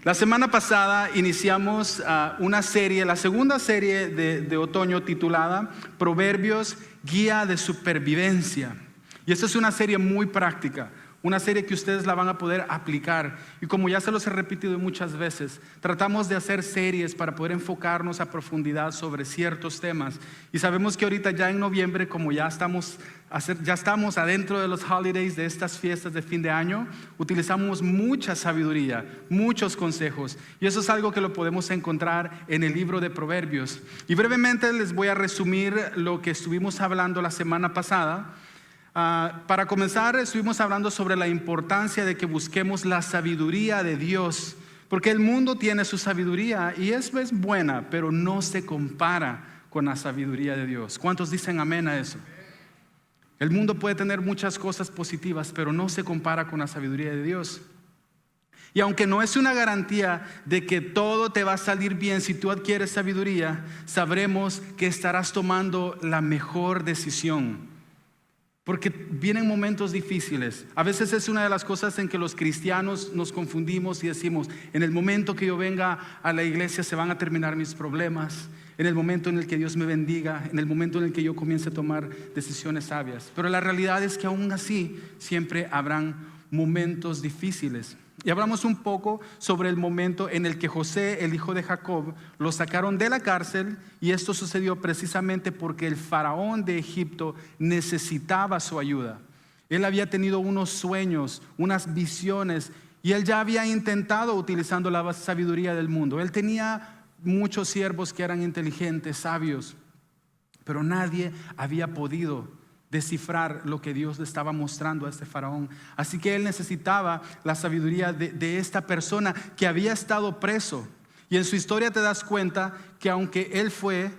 La semana pasada iniciamos una serie, la segunda serie de otoño titulada Proverbios, Guía de Supervivencia. Y esta es una serie muy práctica, una serie que ustedes la van a poder aplicar. Y como ya se los he repetido muchas veces, tratamos de hacer series para poder enfocarnos a profundidad sobre ciertos temas. Y sabemos que ahorita ya en noviembre, como ya estamos adentro de los holidays, de estas fiestas de fin de año, utilizamos mucha sabiduría, muchos consejos. Y eso es algo que lo podemos encontrar en el libro de Proverbios. Y brevemente les voy a resumir lo que estuvimos hablando la semana pasada. Para comenzar, estuvimos hablando sobre la importancia de que busquemos la sabiduría de Dios, porque el mundo tiene su sabiduría y es buena, pero no se compara con la sabiduría de Dios. ¿Cuántos dicen amén a eso? El mundo puede tener muchas cosas positivas, pero no se compara con la sabiduría de Dios. Y aunque no es una garantía de que todo te va a salir bien si tú adquieres sabiduría, sabremos que estarás tomando la mejor decisión. Porque vienen momentos difíciles. A veces es una de las cosas en que los cristianos nos confundimos y decimos: en el momento que yo venga a la iglesia se van a terminar mis problemas. En el momento en el que Dios me bendiga, en el momento en el que yo comience a tomar decisiones sabias. Pero la realidad es que aún así siempre habrán momentos difíciles. Y hablamos un poco sobre el momento en el que José, el hijo de Jacob, lo sacaron de la cárcel, y esto sucedió precisamente porque el faraón de Egipto necesitaba su ayuda. Él había tenido unos sueños, unas visiones, y él ya había intentado utilizando la sabiduría del mundo. Él tenía muchos siervos que eran inteligentes, sabios, pero nadie había podido descifrar lo que Dios le estaba mostrando a este faraón. Así que él necesitaba la sabiduría de esta persona que había estado preso. Y en su historia te das cuenta que aunque él fue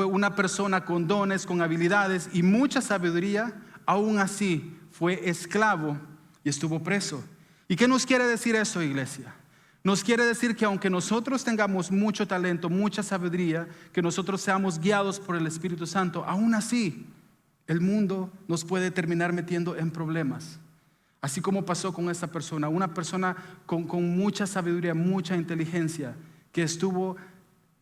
una persona con dones, con habilidades y mucha sabiduría, aún así fue esclavo y estuvo preso. ¿Y qué nos quiere decir eso, iglesia? Nos quiere decir que aunque nosotros tengamos mucho talento, mucha sabiduría, que nosotros seamos guiados por el Espíritu Santo, aún así el mundo nos puede terminar metiendo en problemas. Así como pasó con esta persona, una persona con mucha sabiduría, mucha inteligencia, que estuvo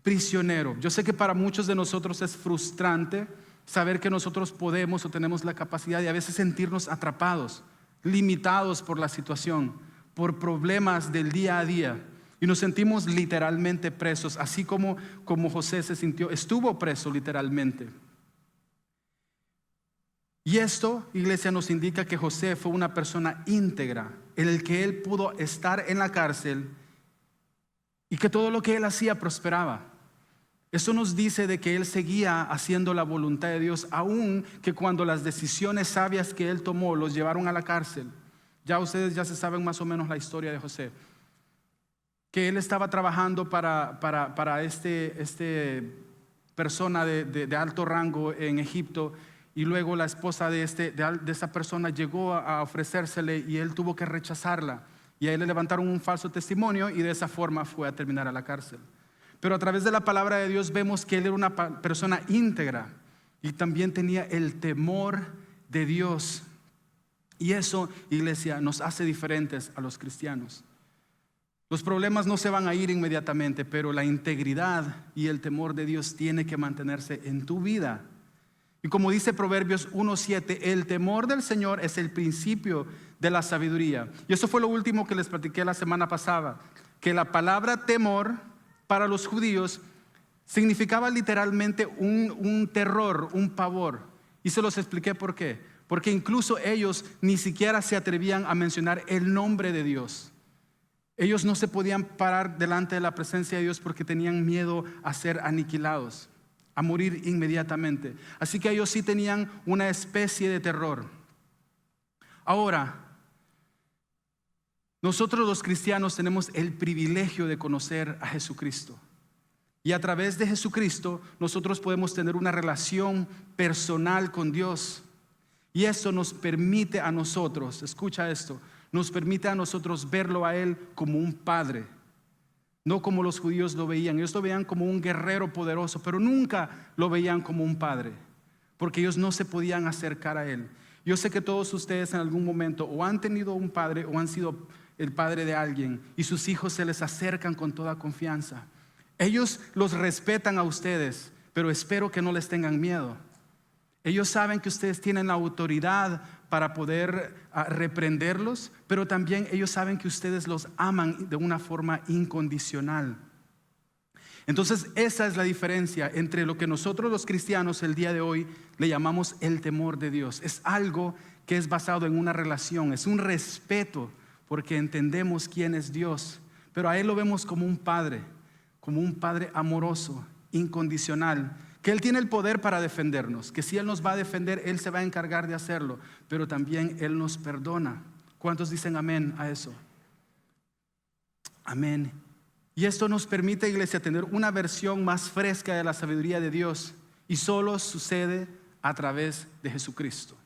prisionero. Yo sé que para muchos de nosotros es frustrante saber que nosotros podemos o tenemos la capacidad de a veces sentirnos atrapados, limitados por la situación, por problemas del día a día, y nos sentimos literalmente presos, así como José se sintió, estuvo preso literalmente. Y esto, iglesia, nos indica que José fue una persona íntegra, en el que él pudo estar en la cárcel y que todo lo que él hacía prosperaba. Eso nos dice de que él seguía haciendo la voluntad de Dios, aun que cuando las decisiones sabias que él tomó los llevaron a la cárcel. Ya ustedes ya se saben más o menos la historia de José, que él estaba trabajando para este persona de alto rango en Egipto. Y luego la esposa de esa persona llegó a ofrecérsele y él tuvo que rechazarla. Y a él le levantaron un falso testimonio y de esa forma fue a terminar a la cárcel. Pero a través de la palabra de Dios vemos que él era una persona íntegra y también tenía el temor de Dios. Y eso, iglesia, nos hace diferentes a los cristianos. Los problemas no se van a ir inmediatamente, pero la integridad y el temor de Dios tiene que mantenerse en tu vida. Y como dice Proverbios 1:7, el temor del Señor es el principio de la sabiduría. Y eso fue lo último que les platiqué la semana pasada, que la palabra temor para los judíos significaba literalmente un terror, un pavor. Y se los expliqué por qué. Porque incluso ellos ni siquiera se atrevían a mencionar el nombre de Dios. Ellos no se podían parar delante de la presencia de Dios porque tenían miedo a ser aniquilados, a morir inmediatamente. Así que ellos sí tenían una especie de terror. Ahora, nosotros los cristianos tenemos el privilegio de conocer a Jesucristo. Y a través de Jesucristo nosotros podemos tener una relación personal con Dios. Y eso nos permite a nosotros, escucha esto, nos permite a nosotros verlo a Él como un padre. No como los judíos lo veían. Ellos lo veían como un guerrero poderoso, pero nunca lo veían como un padre, porque ellos no se podían acercar a Él. Yo sé que todos ustedes en algún momento o han tenido un padre o han sido el padre de alguien y sus hijos se les acercan con toda confianza. Ellos los respetan a ustedes, pero espero que no les tengan miedo. Ellos saben que ustedes tienen la autoridad para poder reprenderlos, pero también ellos saben que ustedes los aman de una forma incondicional. Entonces esa es la diferencia entre lo que nosotros los cristianos el día de hoy le llamamos el temor de Dios. Es algo que es basado en una relación, es un respeto porque entendemos quién es Dios, pero a Él lo vemos como un padre amoroso, incondicional, que Él tiene el poder para defendernos, que si Él nos va a defender, Él se va a encargar de hacerlo, pero también Él nos perdona. ¿Cuántos dicen amén a eso? Amén. Y esto nos permite, iglesia, tener una versión más fresca de la sabiduría de Dios, y solo sucede a través de Jesucristo.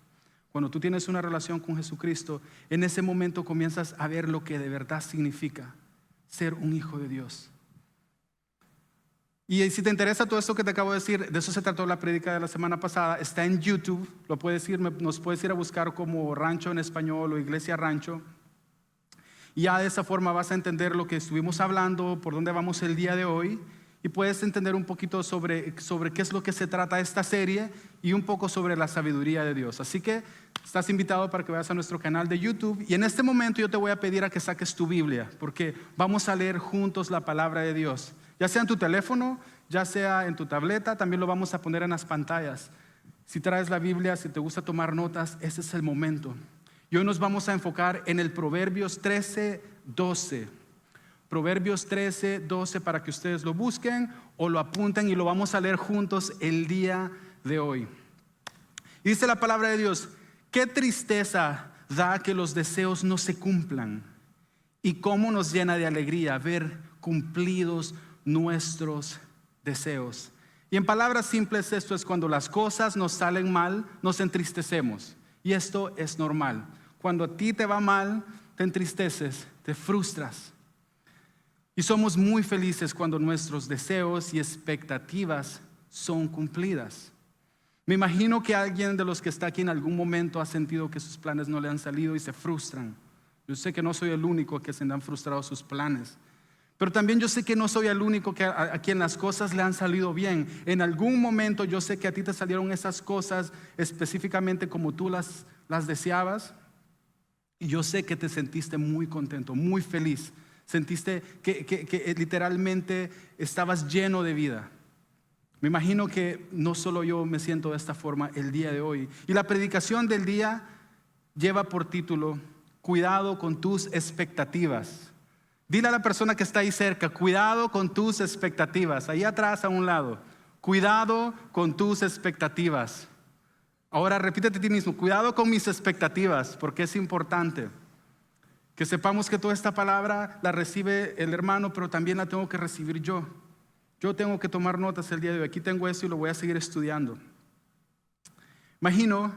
Cuando tú tienes una relación con Jesucristo, en ese momento comienzas a ver lo que de verdad significa ser un hijo de Dios. Y si te interesa todo esto que te acabo de decir, de eso se trató la prédica de la semana pasada, está en YouTube, nos puedes ir a buscar como Rancho en español o Iglesia Rancho. Y ya de esa forma vas a entender lo que estuvimos hablando, por dónde vamos el día de hoy, y puedes entender un poquito sobre qué es lo que se trata esta serie y un poco sobre la sabiduría de Dios. Así que estás invitado para que vayas a nuestro canal de YouTube, y en este momento yo te voy a pedir a que saques tu Biblia, porque vamos a leer juntos la palabra de Dios. Ya sea en tu teléfono, ya sea en tu tableta, también lo vamos a poner en las pantallas. Si traes la Biblia, si te gusta tomar notas, ese es el momento. Y hoy nos vamos a enfocar en el Proverbios 13:12. Proverbios 13:12 para que ustedes lo busquen o lo apunten y lo vamos a leer juntos el día de hoy. Y dice la palabra de Dios: qué tristeza da que los deseos no se cumplan, y cómo nos llena de alegría ver cumplidos nuestros deseos. Y en palabras simples, esto es cuando las cosas nos salen mal, nos entristecemos, y esto es normal. Cuando a ti te va mal, te entristeces, te frustras, y somos muy felices cuando nuestros deseos y expectativas son cumplidas. Me imagino que alguien de los que está aquí en algún momento ha sentido que sus planes no le han salido y se frustran. Yo sé que no soy el único que se le han frustrado sus planes, pero también yo sé que no soy el único a quien las cosas le han salido bien. En algún momento yo sé que a ti te salieron esas cosas específicamente como tú las deseabas, y yo sé que te sentiste muy contento, muy feliz. Sentiste que literalmente estabas lleno de vida. Me imagino que no solo yo me siento de esta forma el día de hoy. Y la predicación del día lleva por título: cuidado con tus expectativas. Dile a la persona que está ahí cerca: cuidado con tus expectativas. Ahí atrás a un lado: cuidado con tus expectativas. Ahora repítete a ti mismo: cuidado con mis expectativas, porque es importante que sepamos que toda esta palabra la recibe el hermano, pero también la tengo que recibir yo. Yo tengo que tomar notas el día de hoy. Aquí tengo esto y lo voy a seguir estudiando. Imagino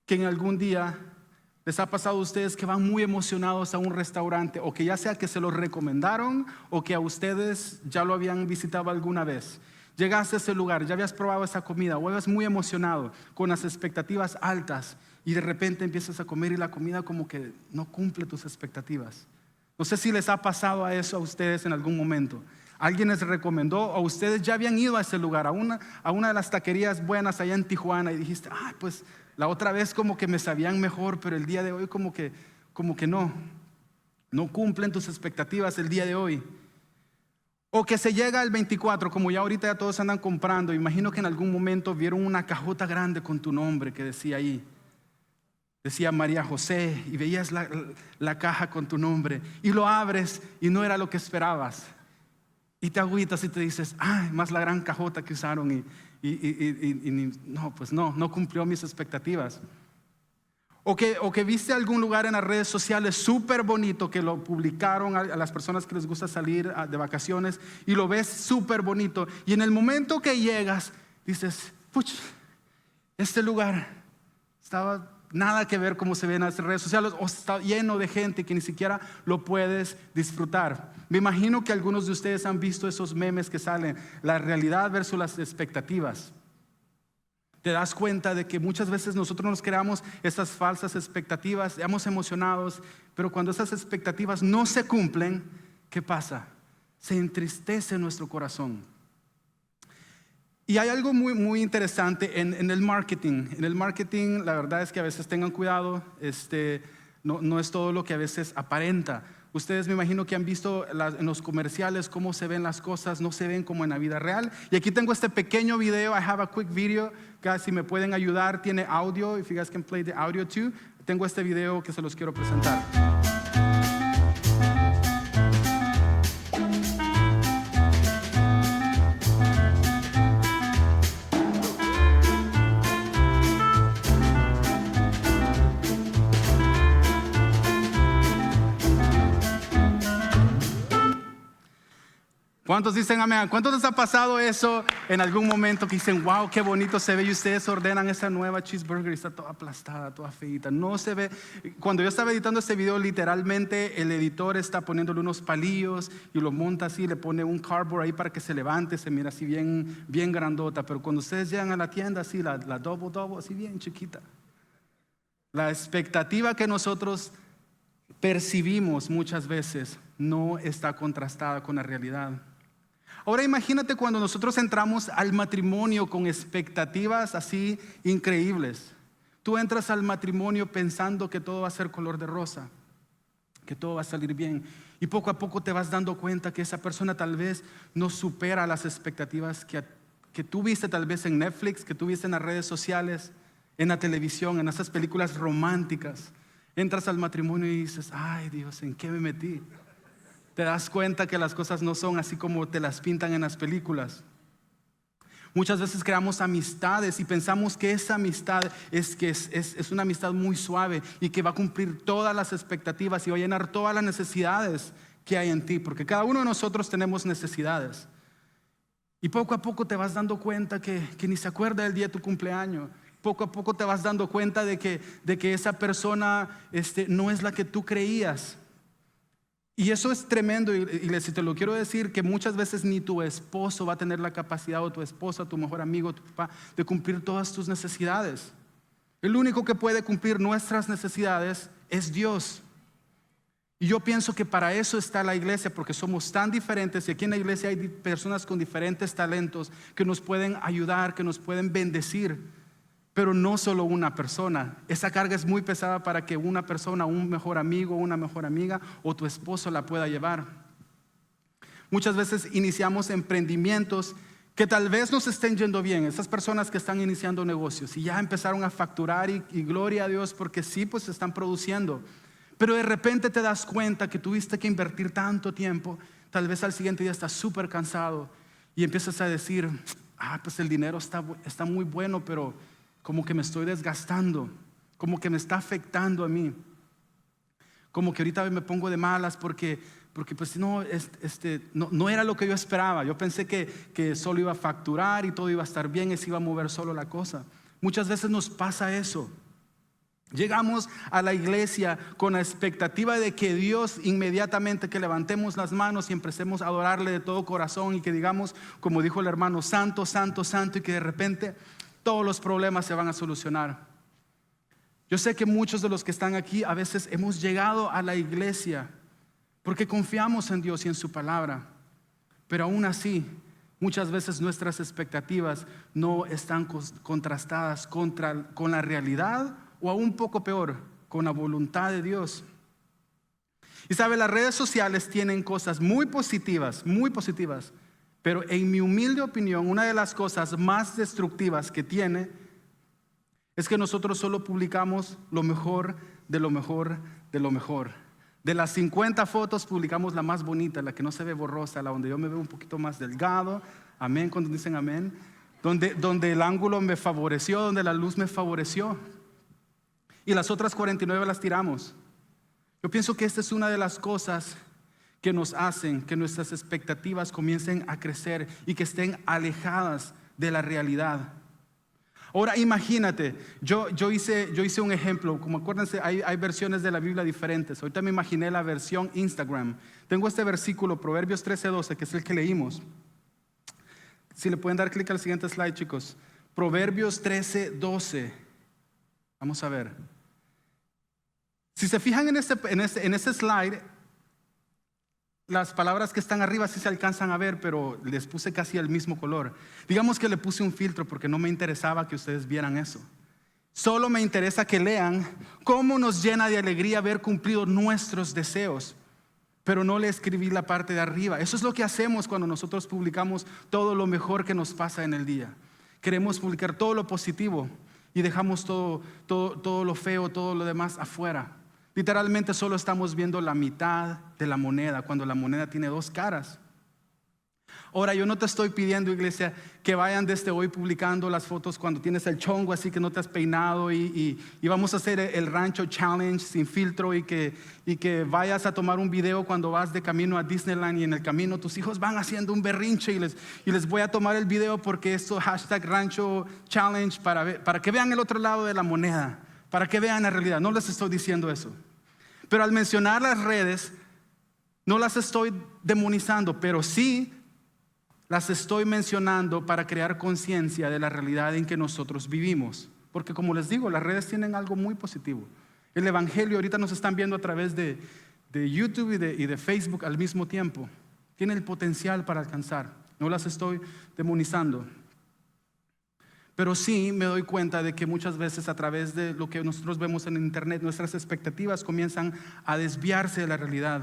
que en algún día les ha pasado a ustedes que van muy emocionados a un restaurante, o que ya sea que se lo recomendaron o que a ustedes ya lo habían visitado alguna vez. Llegaste a ese lugar, ya habías probado esa comida, o ibas muy emocionado con las expectativas altas, y de repente empiezas a comer y la comida como que no cumple tus expectativas. No sé si les ha pasado a eso a ustedes en algún momento. Alguien les recomendó, o ustedes ya habían ido a ese lugar, a una de las taquerías buenas allá en Tijuana, y dijiste: pues la otra vez como que me sabían mejor, pero el día de hoy como que no cumplen tus expectativas el día de hoy. O que se llega el 24, como ya ahorita ya todos andan comprando. Imagino que en algún momento vieron una cajota grande con tu nombre que decía ahí. Decía María José, y veías la caja con tu nombre, y lo abres y no era lo que esperabas. Y te agüitas y te dices: más la gran cajota que usaron, y no cumplió mis expectativas. O que viste algún lugar en las redes sociales súper bonito, que lo publicaron a las personas que les gusta salir de vacaciones, y lo ves súper bonito, y en el momento que llegas dices: puch, este lugar estaba nada que ver como se ve en las redes sociales, o está lleno de gente que ni siquiera lo puedes disfrutar. Me imagino que algunos de ustedes han visto esos memes que salen: la realidad versus las expectativas. Te das cuenta de que muchas veces nosotros nos creamos estas falsas expectativas, estamos emocionados, pero cuando esas expectativas no se cumplen, ¿qué pasa? Se entristece nuestro corazón. Y hay algo muy interesante en el marketing. En el marketing, la verdad es que a veces tengan cuidado, no es todo lo que a veces aparenta. Ustedes me imagino que han visto en los comerciales cómo se ven las cosas, no se ven como en la vida real. Y aquí tengo este pequeño video, I have a quick video, guys, si me pueden ayudar, tiene audio, if you guys can play the audio too. Tengo este video que se los quiero presentar. ¿Cuántos dicen amén? ¿Cuántos les ha pasado eso en algún momento que dicen, wow, qué bonito se ve, y ustedes ordenan esa nueva cheeseburger y está toda aplastada, toda feita? No se ve. Cuando yo estaba editando este video, literalmente el editor está poniéndole unos palillos y lo monta así, le pone un cardboard ahí para que se levante, se mira así bien grandota. Pero cuando ustedes llegan a la tienda, así la double, así bien chiquita. La expectativa que nosotros percibimos muchas veces no está contrastada con la realidad. Ahora imagínate cuando nosotros entramos al matrimonio con expectativas así increíbles. Tú entras al matrimonio pensando que todo va a ser color de rosa, que todo va a salir bien, y poco a poco te vas dando cuenta que esa persona tal vez no supera las expectativas que tú viste tal vez en Netflix, que tú viste en las redes sociales, en la televisión, en esas películas románticas. Entras al matrimonio y dices, ay Dios, ¿en qué me metí? Te das cuenta que las cosas no son así como te las pintan en las películas. Muchas veces creamos amistades y pensamos que esa amistad es una amistad muy suave y que va a cumplir todas las expectativas y va a llenar todas las necesidades que hay en ti, porque cada uno de nosotros tenemos necesidades. Y poco a poco te vas dando cuenta que ni se acuerda del día de tu cumpleaños. Poco a poco te vas dando cuenta de que esa persona no es la que tú creías. Y eso es tremendo, y te lo quiero decir, que muchas veces ni tu esposo va a tener la capacidad, o tu esposa, tu mejor amigo, tu papá, de cumplir todas tus necesidades. El único que puede cumplir nuestras necesidades es Dios. Y yo pienso que para eso está la iglesia, porque somos tan diferentes, y aquí en la iglesia hay personas con diferentes talentos que nos pueden ayudar, que nos pueden bendecir. Pero no solo una persona. Esa carga es muy pesada para que una persona, un mejor amigo, una mejor amiga o tu esposo la pueda llevar. Muchas veces iniciamos emprendimientos que tal vez nos estén yendo bien. Esas personas que están iniciando negocios y ya empezaron a facturar y gloria a Dios porque sí, pues están produciendo. Pero de repente te das cuenta que tuviste que invertir tanto tiempo, tal vez al siguiente día estás súper cansado y empiezas a decir, pues el dinero está muy bueno, pero como que me estoy desgastando, como que me está afectando a mí, como que ahorita me pongo de malas porque pues no era lo que yo esperaba. Yo pensé que solo iba a facturar y todo iba a estar bien y se iba a mover solo la cosa. Muchas veces nos pasa eso. Llegamos a la iglesia con la expectativa de que Dios inmediatamente que levantemos las manos y empecemos a adorarle de todo corazón y que digamos, como dijo el hermano, santo, santo, santo, y que de repente todos los problemas se van a solucionar. Yo sé que muchos de los que están aquí a veces hemos llegado a la iglesia porque confiamos en Dios y en su palabra, pero aún así muchas veces nuestras expectativas no están contrastadas con la realidad, o aún poco peor, con la voluntad de Dios. Y sabe, las redes sociales tienen cosas muy positivas, pero en mi humilde opinión, una de las cosas más destructivas que tiene es que nosotros solo publicamos lo mejor de lo mejor de lo mejor. De las 50 fotos publicamos la más bonita, la que no se ve borrosa, la donde yo me veo un poquito más delgado, amén, cuando dicen amén, donde el ángulo me favoreció, donde la luz me favoreció, y las otras 49 las tiramos. Yo pienso que esta es una de las cosas que nos hacen que nuestras expectativas comiencen a crecer y que estén alejadas de la realidad. Ahora imagínate, yo hice un ejemplo, como acuérdense, hay versiones de la Biblia diferentes. Ahorita me imaginé la versión Instagram. Tengo este versículo, Proverbios 13:12, que es el que leímos. Si le pueden dar clic al siguiente slide, chicos. Proverbios 13:12. Vamos a ver. Si se fijan en este slide, las palabras que están arriba sí se alcanzan a ver, pero les puse casi el mismo color. Digamos que le puse un filtro porque no me interesaba que ustedes vieran eso. Solo me interesa que lean cómo nos llena de alegría ver cumplidos nuestros deseos. Pero no le escribí la parte de arriba. Eso es lo que hacemos cuando nosotros publicamos todo lo mejor que nos pasa en el día. Queremos publicar todo lo positivo y dejamos todo lo feo, todo lo demás afuera. Literalmente solo estamos viendo la mitad de la moneda, cuando la moneda tiene dos caras. Ahora, yo no te estoy pidiendo, iglesia, que vayan desde hoy publicando las fotos cuando tienes el chongo así que no te has peinado y vamos a hacer el rancho challenge sin filtro y que vayas a tomar un video cuando vas de camino a Disneyland y en el camino tus hijos van haciendo un berrinche y les voy a tomar el video porque esto hashtag rancho challenge para que vean el otro lado de la moneda, para que vean la realidad. No les estoy diciendo eso. Pero al mencionar las redes, no las estoy demonizando, pero sí las estoy mencionando para crear conciencia de la realidad en que nosotros vivimos. Porque como les digo, las redes tienen algo muy positivo. El evangelio, ahorita nos están viendo a través de YouTube y de Facebook al mismo tiempo. Tiene el potencial para alcanzar. No las estoy demonizando. Pero sí me doy cuenta de que muchas veces a través de lo que nosotros vemos en internet, nuestras expectativas comienzan a desviarse de la realidad.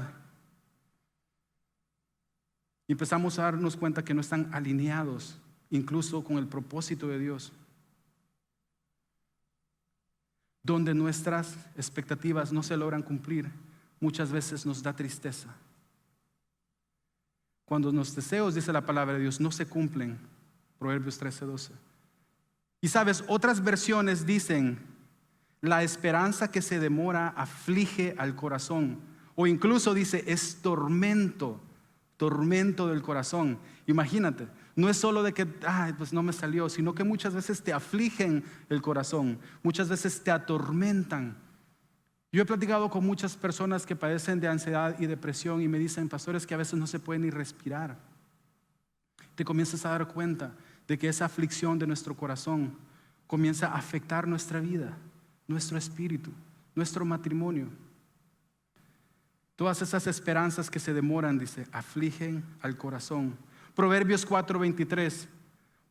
Y empezamos a darnos cuenta que no están alineados incluso con el propósito de Dios. Donde nuestras expectativas no se logran cumplir, muchas veces nos da tristeza. Cuando los deseos, dice la palabra de Dios, no se cumplen. Proverbios 13:12. Y sabes, otras versiones dicen, la esperanza que se demora aflige al corazón. O incluso dice, es tormento del corazón. Imagínate, no es solo de que, pues no me salió, sino que muchas veces te afligen el corazón, muchas veces te atormentan. Yo he platicado con muchas personas que padecen de ansiedad y depresión y me dicen, pastores, que a veces no se puede ni respirar. Te comienzas a dar cuenta de que esa aflicción de nuestro corazón comienza a afectar nuestra vida, nuestro espíritu, nuestro matrimonio. Todas esas esperanzas que se demoran, dice, afligen al corazón. Proverbios 4:23.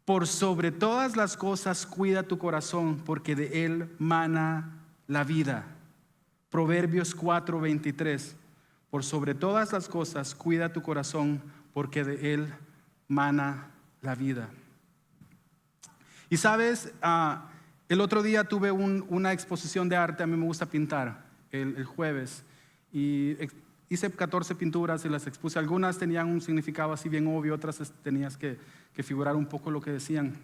Por sobre todas las cosas cuida tu corazón, porque de él mana la vida. Proverbios 4:23. Por sobre todas las cosas cuida tu corazón, porque de él mana la vida. Y sabes, el otro día tuve una exposición de arte. A mí me gusta pintar el jueves. Y hice 14 pinturas y las expuse. Algunas tenían un significado así bien obvio, otras tenías que figurar un poco lo que decían.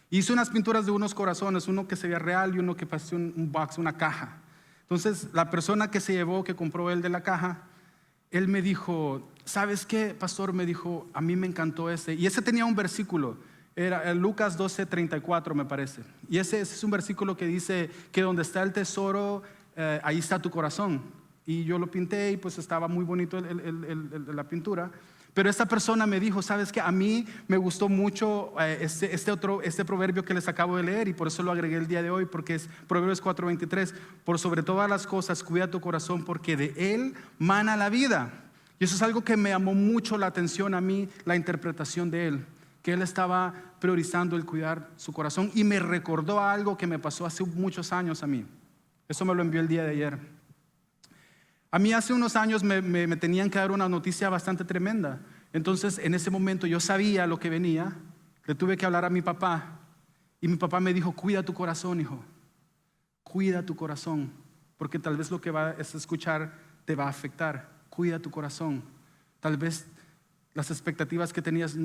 Hice unas pinturas de unos corazones, uno que se veía real y uno que parecía un box, una caja. Entonces, la persona que compró el de la caja, él me dijo, ¿sabes qué, pastor? Me dijo, a mí me encantó ese. Y ese tenía un versículo, era Lucas 12:34 me parece. Y ese es un versículo que dice que donde está el tesoro, ahí está tu corazón. Y yo lo pinté y pues estaba muy bonito la pintura. Pero esta persona me dijo, ¿sabes qué? A mí me gustó mucho este proverbio que les acabo de leer y por eso lo agregué el día de hoy, porque es Proverbios 4:23. Por sobre todas las cosas cuida tu corazón, porque de él mana la vida. Y eso es algo que me llamó mucho la atención a mí, la interpretación de él, que él estaba priorizando el cuidar su corazón y me recordó algo que me pasó hace muchos años a mí. Eso me lo envió el día de ayer. A mí hace unos años me tenían que dar una noticia bastante tremenda. Entonces en ese momento yo sabía lo que venía. Le tuve que hablar a mi papá. Y mi papá me dijo, cuida tu corazón, hijo. Cuida tu corazón. Porque tal vez lo que vas a escuchar te va a afectar. Cuida tu corazón. Tal vez las expectativas que tenías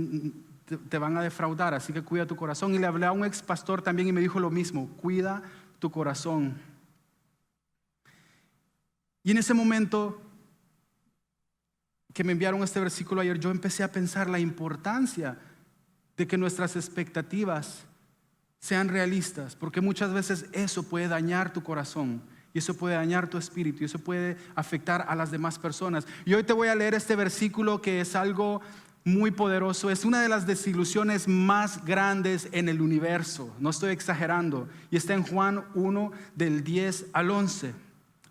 te van a defraudar. Así que cuida tu corazón. Y le hablé a un ex pastor también y me dijo lo mismo. Cuida tu corazón. Y en ese momento que me enviaron este versículo ayer, yo empecé a pensar la importancia de que nuestras expectativas sean realistas, porque muchas veces eso puede dañar tu corazón y eso puede dañar tu espíritu y eso puede afectar a las demás personas. Y hoy te voy a leer este versículo que es algo muy poderoso. Es una de las desilusiones más grandes en el universo. No estoy exagerando. Y está en Juan 1, del 10 al 11.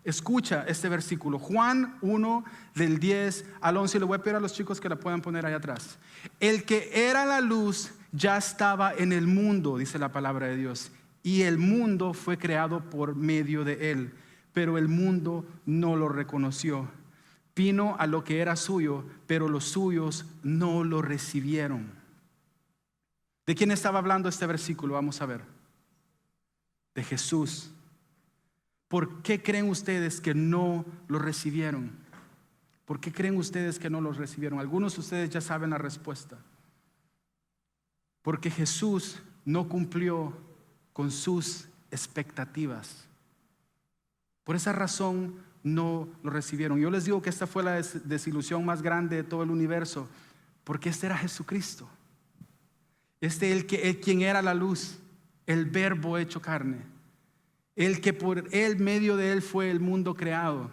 Escucha este versículo. Juan 1, del 10 al 11. Y le voy a pedir a los chicos que la puedan poner ahí atrás. El que era la luz ya estaba en el mundo, dice la palabra de Dios. Y el mundo fue creado por medio de él. Pero el mundo no lo reconoció. Vino a lo que era suyo, pero los suyos no lo recibieron. ¿De quién estaba hablando este versículo? Vamos a ver. De Jesús. ¿Por qué creen ustedes que no lo recibieron? ¿Por qué creen ustedes que no lo recibieron? Algunos de ustedes ya saben la respuesta. Porque Jesús no cumplió con sus expectativas. Por esa razón no lo recibieron. Yo les digo que esta fue la desilusión más grande de todo el universo, porque este era Jesucristo. Quien era la luz, el verbo hecho carne, el que por él, medio de él fue el mundo creado,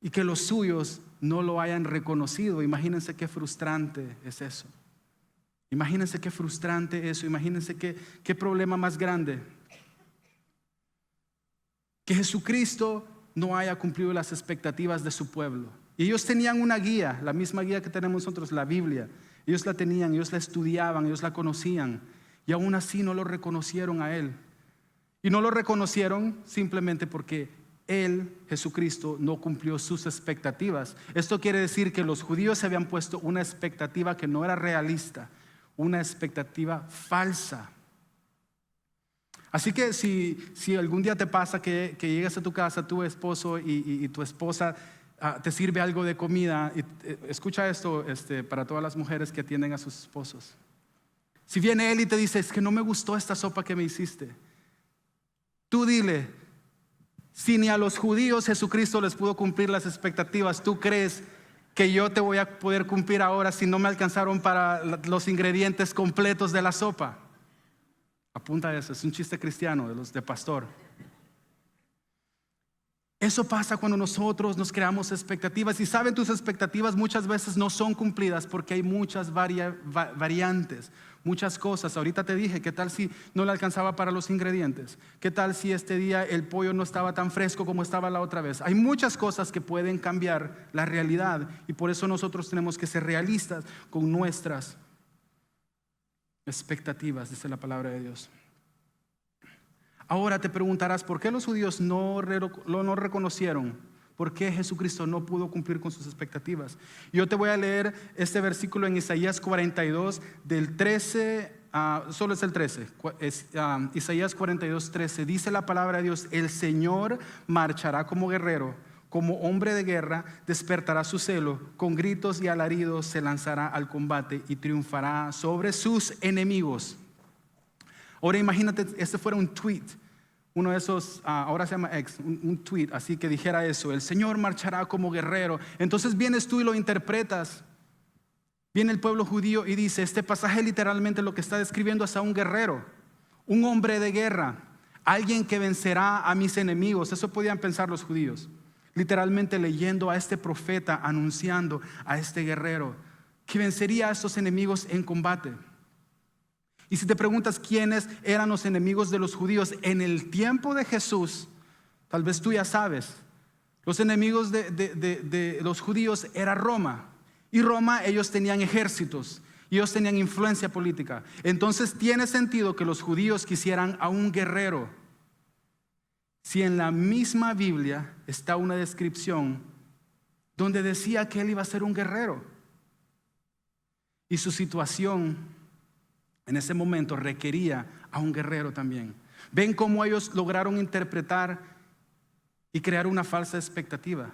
y que los suyos no lo hayan reconocido. Imagínense qué frustrante es eso. Imagínense qué frustrante eso. Imagínense qué problema más grande. Que Jesucristo no haya cumplido las expectativas de su pueblo. Y ellos tenían una guía, la misma guía que tenemos nosotros, la Biblia. Ellos la tenían, ellos la estudiaban, ellos la conocían. Y aún así no lo reconocieron a Él. Y no lo reconocieron simplemente porque Él, Jesucristo, no cumplió sus expectativas. Esto quiere decir que los judíos se habían puesto una expectativa que no era realista, una expectativa falsa. Así que si algún día te pasa que llegas a tu casa, tu esposo y tu esposa te sirve algo de comida, escucha esto para todas las mujeres que atienden a sus esposos. Si viene él y te dice, es que no me gustó esta sopa que me hiciste, tú dile, si ni a los judíos Jesucristo les pudo cumplir las expectativas, ¿tú crees que yo te voy a poder cumplir ahora si no me alcanzaron para los ingredientes completos de la sopa? Apunta a eso, es un chiste cristiano de pastor. Eso pasa cuando nosotros nos creamos expectativas. Y saben, tus expectativas muchas veces no son cumplidas porque hay muchas variantes, muchas cosas. Ahorita te dije, ¿qué tal si no le alcanzaba para los ingredientes? ¿Qué tal si este día el pollo no estaba tan fresco como estaba la otra vez? Hay muchas cosas que pueden cambiar la realidad, y por eso nosotros tenemos que ser realistas con nuestras expectativas, dice la palabra de Dios. Ahora te preguntarás, ¿por qué los judíos no reconocieron? ¿Por qué Jesucristo no pudo cumplir con sus expectativas? Yo te voy a leer este versículo en Isaías 42, del 13, solo es el 13, Isaías 42, 13, dice la palabra de Dios, el Señor marchará como guerrero, como hombre de guerra, despertará su celo, con gritos y alaridos se lanzará al combate y triunfará sobre sus enemigos. Ahora imagínate, este fuera un tweet, uno de esos, ahora se llama X, un tweet así que dijera eso, el Señor marchará como guerrero. Entonces vienes tú y lo interpretas. Viene el pueblo judío y dice, este pasaje literalmente lo que está describiendo es a un guerrero, un hombre de guerra, alguien que vencerá a mis enemigos. Eso podían pensar los judíos. Literalmente leyendo a este profeta, anunciando a este guerrero que vencería a estos enemigos en combate. Y si te preguntas quiénes eran los enemigos de los judíos en el tiempo de Jesús, tal vez tú ya sabes. Los enemigos de los judíos era Roma. Y Roma, ellos tenían ejércitos, y ellos tenían influencia política. Entonces tiene sentido que los judíos quisieran a un guerrero. Si en la misma Biblia está una descripción donde decía que él iba a ser un guerrero, y su situación en ese momento requería a un guerrero también. Ven cómo ellos lograron interpretar y crear una falsa expectativa,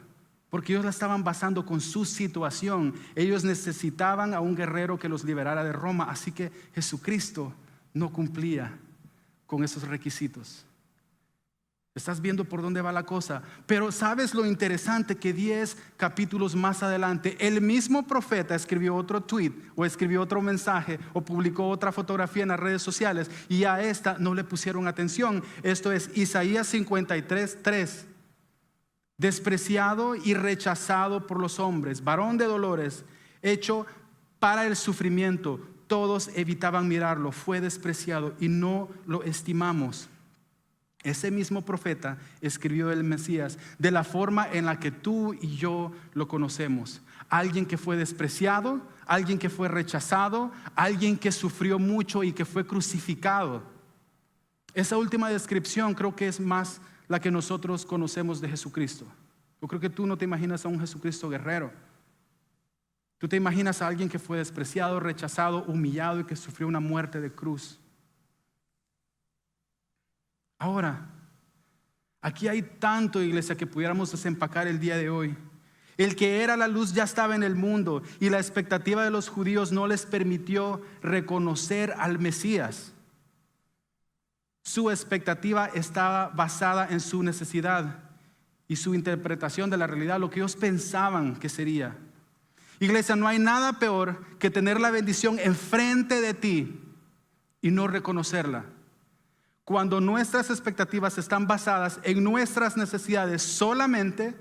porque ellos la estaban basando con su situación. Ellos necesitaban a un guerrero que los liberara de Roma, así que Jesucristo no cumplía con esos requisitos. Estás viendo por dónde va la cosa. Pero ¿sabes lo interesante? Que 10 capítulos más adelante el mismo profeta escribió otro tweet, o escribió otro mensaje, o publicó otra fotografía en las redes sociales, y a esta no le pusieron atención. Esto es Isaías 53, 3. Despreciado y rechazado por los hombres, varón de dolores, hecho para el sufrimiento. Todos evitaban mirarlo, fue despreciado y no lo estimamos. Ese mismo profeta escribió el Mesías de la forma en la que tú y yo lo conocemos. Alguien que fue despreciado, alguien que fue rechazado, alguien que sufrió mucho y que fue crucificado. Esa última descripción creo que es más la que nosotros conocemos de Jesucristo. Yo creo que tú no te imaginas a un Jesucristo guerrero. Tú te imaginas a alguien que fue despreciado, rechazado, humillado y que sufrió una muerte de cruz. Ahora, aquí hay tanto, iglesia, que pudiéramos desempacar el día de hoy. El que era la luz ya estaba en el mundo y la expectativa de los judíos no les permitió reconocer al Mesías. Su expectativa estaba basada en su necesidad y su interpretación de la realidad, lo que ellos pensaban que sería. Iglesia, no hay nada peor que tener la bendición enfrente de ti y no reconocerla. Cuando nuestras expectativas están basadas en nuestras necesidades solamente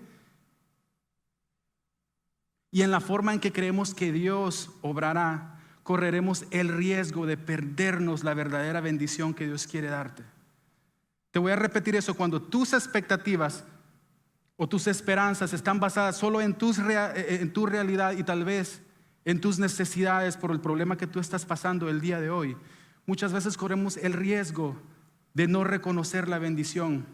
y en la forma en que creemos que Dios obrará, correremos el riesgo de perdernos la verdadera bendición que Dios quiere darte. Te voy a repetir eso: cuando tus expectativas o tus esperanzas están basadas solo en tu realidad y tal vez en tus necesidades por el problema que tú estás pasando el día de hoy, muchas veces corremos el riesgo de no reconocer la bendición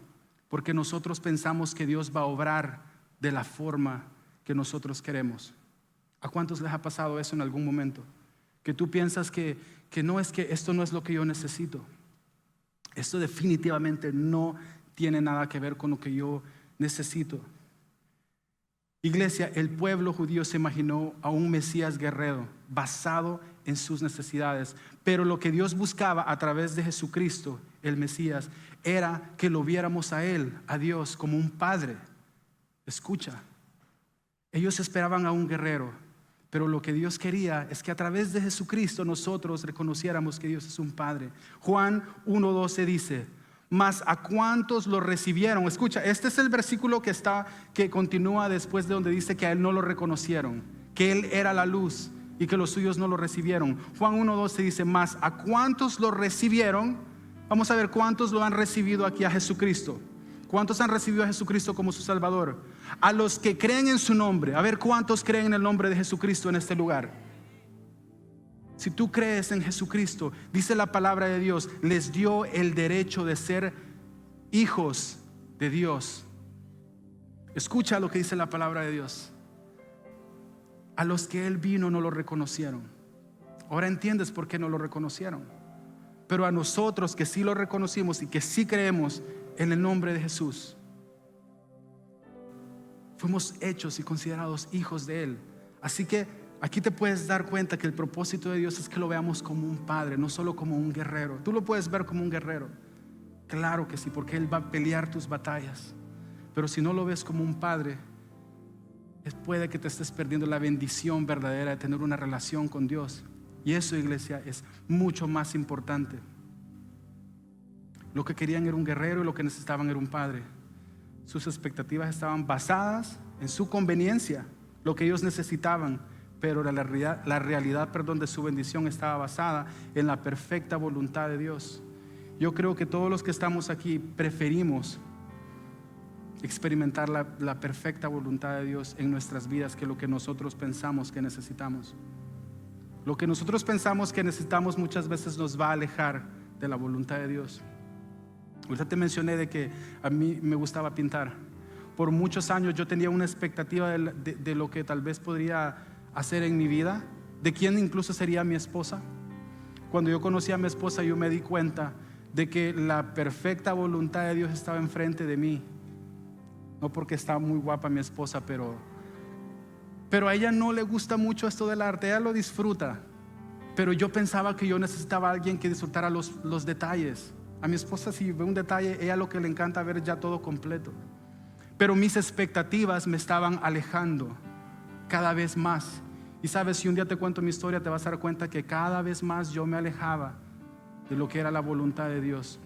porque nosotros pensamos que Dios va a obrar de la forma que nosotros queremos. ¿A cuántos les ha pasado eso en algún momento? Que tú piensas que no, es que esto no es lo que yo necesito. Esto definitivamente no tiene nada que ver con lo que yo necesito. Iglesia, el pueblo judío se imaginó a un Mesías guerrero basado en sus necesidades, pero lo que Dios buscaba a través de Jesucristo, el Mesías, era que lo viéramos a Él, a Dios, como un padre. Escucha, ellos esperaban a un guerrero, pero lo que Dios quería es que a través de Jesucristo nosotros reconociéramos que Dios es un padre. Juan 1:12 dice: mas a cuántos lo recibieron. Escucha, este es el versículo que continúa después de donde dice que a Él no lo reconocieron, que Él era la luz y que los suyos no lo recibieron. Juan 1:12 dice: mas a cuántos lo recibieron. Vamos a ver cuántos lo han recibido aquí a Jesucristo. ¿Cuántos han recibido a Jesucristo como su Salvador? A los que creen en su nombre. A ver cuántos creen en el nombre de Jesucristo en este lugar. Si tú crees en Jesucristo, dice la palabra de Dios, les dio el derecho de ser hijos de Dios. Escucha lo que dice la palabra de Dios. A los que Él vino no lo reconocieron. Ahora entiendes por qué no lo reconocieron. Pero a nosotros que sí lo reconocimos y que sí creemos en el nombre de Jesús, fuimos hechos y considerados hijos de Él. Así que aquí te puedes dar cuenta que el propósito de Dios es que lo veamos como un padre, no solo como un guerrero. Tú lo puedes ver como un guerrero, claro que sí, porque Él va a pelear tus batallas. Pero si no lo ves como un padre, puede que te estés perdiendo la bendición verdadera de tener una relación con Dios. Y eso, iglesia, es mucho más importante. Lo que querían era un guerrero y lo que necesitaban era un padre. Sus expectativas estaban basadas en su conveniencia, lo que ellos necesitaban. Pero la realidad de su bendición estaba basada en la perfecta voluntad de Dios. Yo creo que todos los que estamos aquí preferimos experimentar la perfecta voluntad de Dios en nuestras vidas que lo que nosotros pensamos que necesitamos. Lo que nosotros pensamos que necesitamos muchas veces nos va a alejar de la voluntad de Dios. Ahorita te mencioné de que a mí me gustaba pintar. Por muchos años yo tenía una expectativa de lo que tal vez podría hacer en mi vida, de quién incluso sería mi esposa. Cuando yo conocí a mi esposa, yo me di cuenta de que la perfecta voluntad de Dios estaba enfrente de mí. No porque estaba muy guapa mi esposa, pero a ella no le gusta mucho esto del arte. Ella lo disfruta, pero yo pensaba que yo necesitaba a alguien que disfrutara los detalles. A mi esposa, si ve un detalle, ella lo que le encanta ver ya todo completo. Pero mis expectativas me estaban alejando cada vez más. Y sabes, si un día te cuento mi historia, te vas a dar cuenta que cada vez más yo me alejaba de lo que era la voluntad de Dios.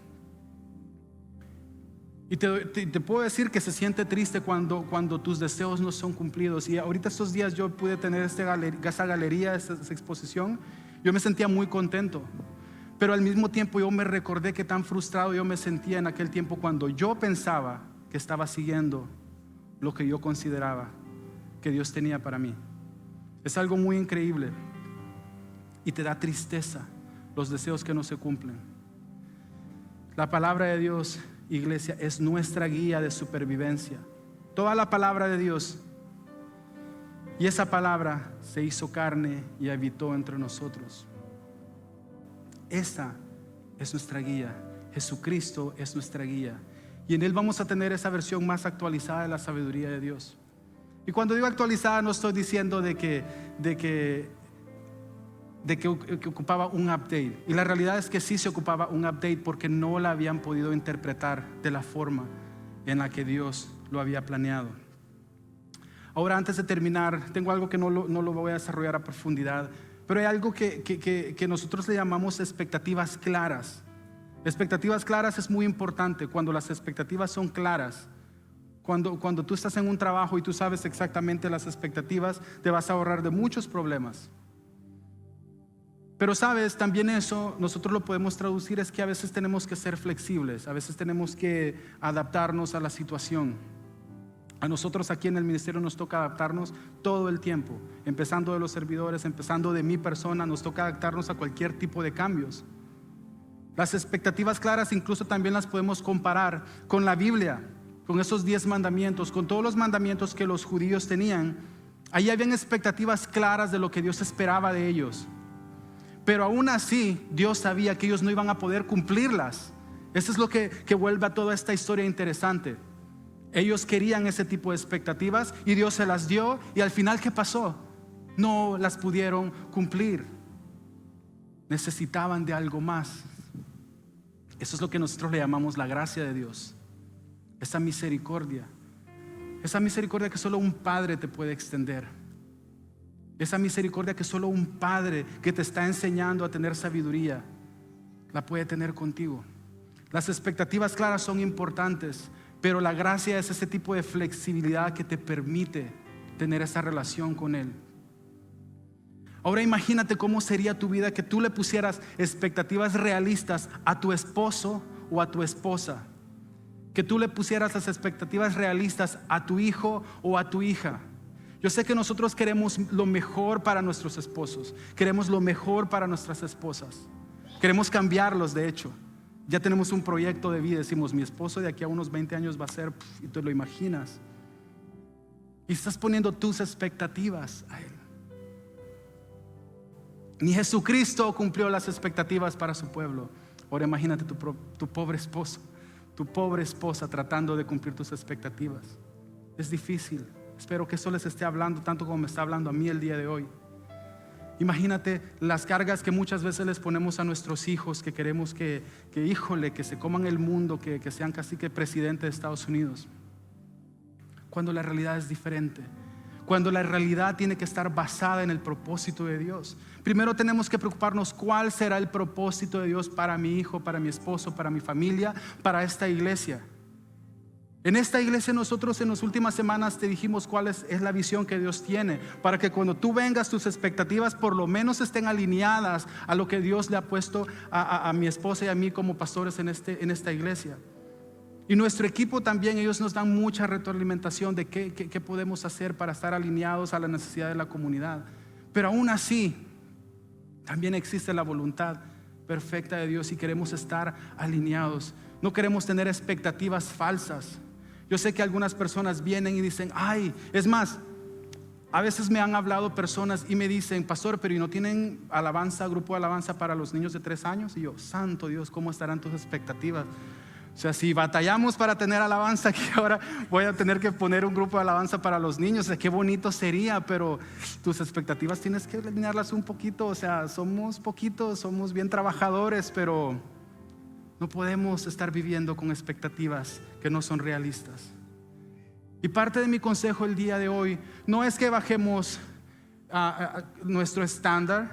Y te puedo decir que se siente triste cuando tus deseos no son cumplidos. Y ahorita estos días yo pude tener esa galería, esa exposición. Yo me sentía muy contento. Pero al mismo tiempo yo me recordé que tan frustrado yo me sentía en aquel tiempo cuando yo pensaba que estaba siguiendo lo que yo consideraba que Dios tenía para mí. Es algo muy increíble. Y te da tristeza los deseos que no se cumplen. La palabra de Dios, iglesia, es nuestra guía de supervivencia. Toda la palabra de Dios. Y esa palabra se hizo carne y habitó entre nosotros. Esa es nuestra guía. Jesucristo es nuestra guía. Y en Él vamos a tener esa versión más actualizada de la sabiduría de Dios. Y cuando digo actualizada no estoy diciendo de que ocupaba un update. Y la realidad es que sí se ocupaba un update porque no la habían podido interpretar de la forma en la que Dios lo había planeado. Ahora, antes de terminar, tengo algo que no lo voy a desarrollar a profundidad, pero hay algo que nosotros le llamamos expectativas claras. Expectativas claras es muy importante. Cuando las expectativas son claras, cuando tú estás en un trabajo y tú sabes exactamente las expectativas, te vas a ahorrar de muchos problemas. Pero sabes, también eso nosotros lo podemos traducir es que a veces tenemos que ser flexibles, a veces tenemos que adaptarnos a la situación. A nosotros aquí en el ministerio nos toca adaptarnos todo el tiempo, empezando de los servidores, empezando de mi persona, nos toca adaptarnos a cualquier tipo de cambios. Las expectativas claras incluso también las podemos comparar con la Biblia, con esos 10 mandamientos, con todos los mandamientos que los judíos tenían. Ahí habían expectativas claras de lo que Dios esperaba de ellos. Pero aún así, Dios sabía que ellos no iban a poder cumplirlas. Eso es lo que vuelve a toda esta historia interesante. Ellos querían ese tipo de expectativas y Dios se las dio. Y al final, ¿qué pasó? No las pudieron cumplir. Necesitaban de algo más. Eso es lo que nosotros le llamamos la gracia de Dios. Esa misericordia. Esa misericordia que solo un padre te puede extender. Esa misericordia que solo un padre que te está enseñando a tener sabiduría la puede tener contigo. Las expectativas claras son importantes, pero la gracia es ese tipo de flexibilidad que te permite tener esa relación con Él. Ahora imagínate cómo sería tu vida que tú le pusieras expectativas realistas a tu esposo o a tu esposa. Que tú le pusieras las expectativas realistas a tu hijo o a tu hija. Yo sé que nosotros queremos lo mejor para nuestros esposos, queremos lo mejor para nuestras esposas, queremos cambiarlos. De hecho, ya tenemos un proyecto de vida. Decimos, mi esposo de aquí a unos 20 años va a ser, y tú lo imaginas, y estás poniendo tus expectativas a Él. Ni Jesucristo cumplió las expectativas para su pueblo. Ahora imagínate tu pobre esposo, tu pobre esposa tratando de cumplir tus expectativas. Es difícil. Espero que eso les esté hablando tanto como me está hablando a mí el día de hoy. Imagínate las cargas que muchas veces les ponemos a nuestros hijos, que queremos que se coman el mundo, que sean casi que presidente de Estados Unidos. Cuando la realidad es diferente, cuando la realidad tiene que estar basada en el propósito de Dios. Primero tenemos que preocuparnos cuál será el propósito de Dios para mi hijo, para mi esposo, para mi familia, para esta iglesia. En esta iglesia nosotros en las últimas semanas te dijimos cuál es la visión que Dios tiene, para que cuando tú vengas tus expectativas por lo menos estén alineadas a lo que Dios le ha puesto a mi esposa y a mí como pastores en esta iglesia. Y nuestro equipo también, ellos nos dan mucha retroalimentación de qué podemos hacer para estar alineados a la necesidad de la comunidad. Pero aún así, también existe la voluntad perfecta de Dios y queremos estar alineados. No queremos tener expectativas falsas. Yo sé que algunas personas vienen y dicen, ay, es más, a veces me han hablado personas y me dicen, pastor, pero ¿y no tienen alabanza, grupo de alabanza para los niños de 3 años? Y yo, santo Dios, ¿cómo estarán tus expectativas? O sea, si batallamos para tener alabanza, aquí ahora voy a tener que poner un grupo de alabanza para los niños. O sea, qué bonito sería, pero tus expectativas tienes que alinearlas un poquito. O sea, somos poquitos, somos bien trabajadores, pero no podemos estar viviendo con expectativas que no son realistas. Y parte de mi consejo el día de hoy no es que bajemos a nuestro estándar,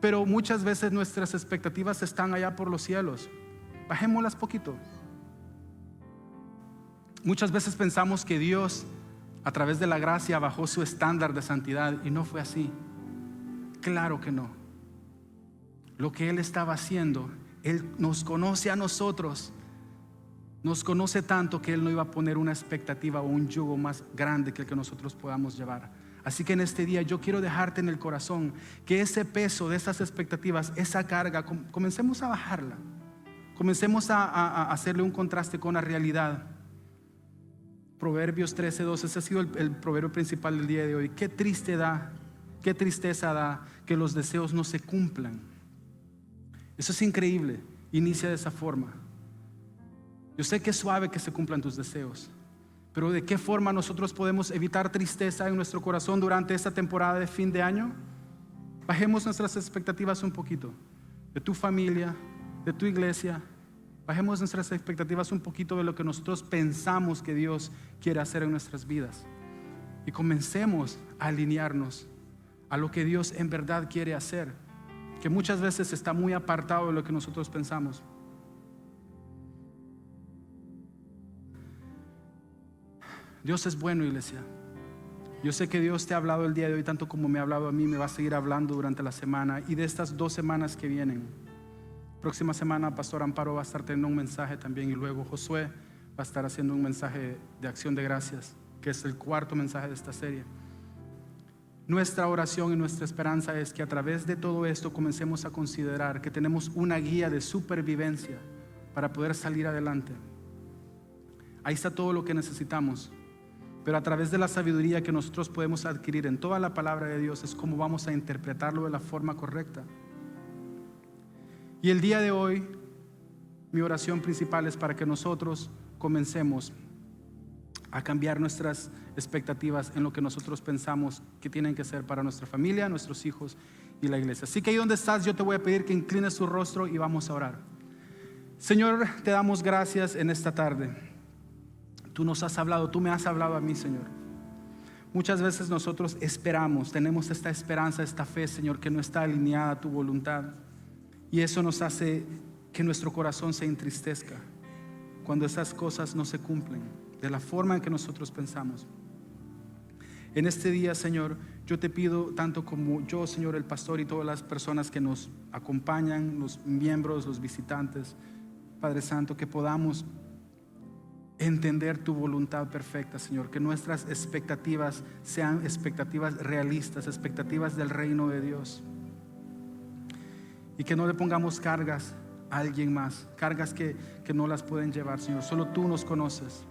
pero muchas veces nuestras expectativas están allá por los cielos. Bajémoslas poquito. Muchas veces pensamos que Dios, a través de la gracia, bajó su estándar de santidad, y no fue así. Claro que no. Lo que Él estaba haciendo, Él nos conoce a nosotros, nos conoce tanto que Él no iba a poner una expectativa o un yugo más grande que el que nosotros podamos llevar. Así que en este día yo quiero dejarte en el corazón que ese peso de esas expectativas, esa carga, comencemos a bajarla. Comencemos a hacerle un contraste con la realidad. Proverbios 13:2, ese ha sido el proverbio principal del día de hoy. Qué tristeza da que los deseos no se cumplan. Eso es increíble. Inicia de esa forma. Yo sé que es suave que se cumplan tus deseos, pero ¿de qué forma nosotros podemos evitar tristeza en nuestro corazón durante esta temporada de fin de año? Bajemos nuestras expectativas un poquito, de tu familia, de tu iglesia. Bajemos nuestras expectativas un poquito de lo que nosotros pensamos que Dios quiere hacer en nuestras vidas, y comencemos a alinearnos a lo que Dios en verdad quiere hacer, que muchas veces está muy apartado de lo que nosotros pensamos. Dios es bueno, iglesia. Yo sé que Dios te ha hablado el día de hoy tanto como me ha hablado a mí, me va a seguir hablando durante la semana y de estas 2 semanas que vienen. Próxima semana Pastor Amparo va a estar teniendo un mensaje también, y luego Josué va a estar haciendo un mensaje de acción de gracias, que es el 4º mensaje de esta serie. Nuestra oración y nuestra esperanza es que a través de todo esto comencemos a considerar que tenemos una guía de supervivencia para poder salir adelante. Ahí está todo lo que necesitamos. Pero a través de la sabiduría que nosotros podemos adquirir en toda la palabra de Dios es como vamos a interpretarlo de la forma correcta. Y el día de hoy, mi oración principal es para que nosotros comencemos a cambiar nuestras expectativas en lo que nosotros pensamos que tienen que ser para nuestra familia, nuestros hijos y la iglesia. Así que ahí donde estás, yo te voy a pedir que inclines tu rostro y vamos a orar. Señor, te damos gracias en esta tarde. Tú nos has hablado, tú me has hablado a mí, Señor. Muchas veces nosotros esperamos, tenemos esta esperanza, esta fe, Señor, que no está alineada a tu voluntad. Y eso nos hace que nuestro corazón se entristezca cuando esas cosas no se cumplen de la forma en que nosotros pensamos. En este día, Señor, yo te pido, tanto como yo, Señor, el pastor, y todas las personas que nos acompañan, los miembros, los visitantes, Padre Santo, que podamos entender tu voluntad perfecta, Señor, que nuestras expectativas sean expectativas realistas, expectativas del reino de Dios, y que no le pongamos cargas a alguien más, cargas que no las pueden llevar, Señor. Solo tú nos conoces.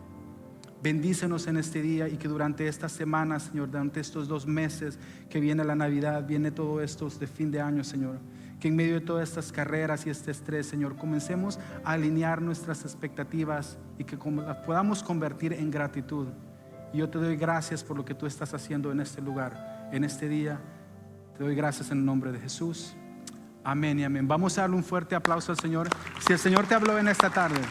Bendícenos en este día, y que durante estas semanas, Señor, durante estos 2 meses que viene la Navidad, viene todo esto de fin de año, Señor, que en medio de todas estas carreras y este estrés, Señor, comencemos a alinear nuestras expectativas y que las podamos convertir en gratitud. Y yo te doy gracias por lo que tú estás haciendo en este lugar, en este día. Te doy gracias en el nombre de Jesús. Amén y amén. Vamos a darle un fuerte aplauso al Señor. Si el Señor te habló en esta tarde,